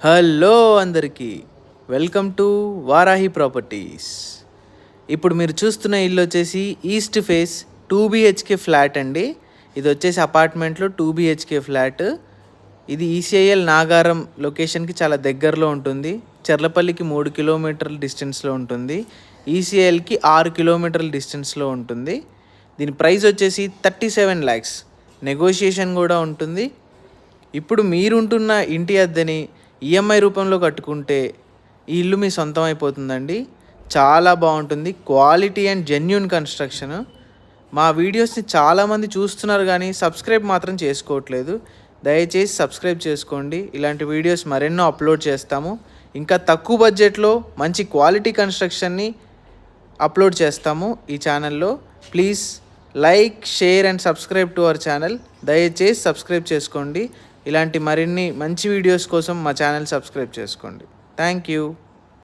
Hello అందరికీ welcome to Varahi properties. ఇప్పుడు మీరు చూస్తున్న ఇల్లు వచ్చేసి ఈస్ట్ ఫేస్ 2 BHK ఫ్లాట్ అండి. ఇది వచ్చేసి అపార్ట్మెంట్లో 2 BHK ఫ్లాట్. ఇది ఈసీఐఎల్ నాగారం లొకేషన్కి చాలా దగ్గరలో ఉంటుంది. చెర్లపల్లికి 3 కిలోమీటర్ల డిస్టెన్స్లో ఉంటుంది. ఈసీఐఎల్కి 6 కిలోమీటర్ల డిస్టెన్స్లో ఉంటుంది. దీని ప్రైస్ వచ్చేసి 37 lakhs. నెగోషియేషన్ కూడా ఉంటుంది. ఇప్పుడు మీరుంటున్న ఇంటి అద్దెని ఈఎంఐ రూపంలో కట్టుకుంటే ఈ ఇల్లు మీ సొంతం అయిపోతుందండి. చాలా బాగుంటుంది. Quality and genuine construction. మా వీడియోస్ని చాలామంది చూస్తున్నారు కానీ సబ్స్క్రైబ్ మాత్రం చేసుకోవట్లేదు. దయచేసి సబ్స్క్రైబ్ చేసుకోండి. ఇలాంటి వీడియోస్ మరెన్నో అప్లోడ్ చేస్తాము. ఇంకా తక్కువ బడ్జెట్లో మంచి క్వాలిటీ కన్స్ట్రక్షన్ని అప్లోడ్ చేస్తాము ఈ ఛానల్లో. Please like, share and subscribe to our channel. దయచేసి సబ్స్క్రైబ్ చేసుకోండి. ఇలాంటి మరిన్ని మంచి వీడియోస్ కోసం మా ఛానల్ సబ్స్క్రైబ్ చేసుకోండి. Thank you.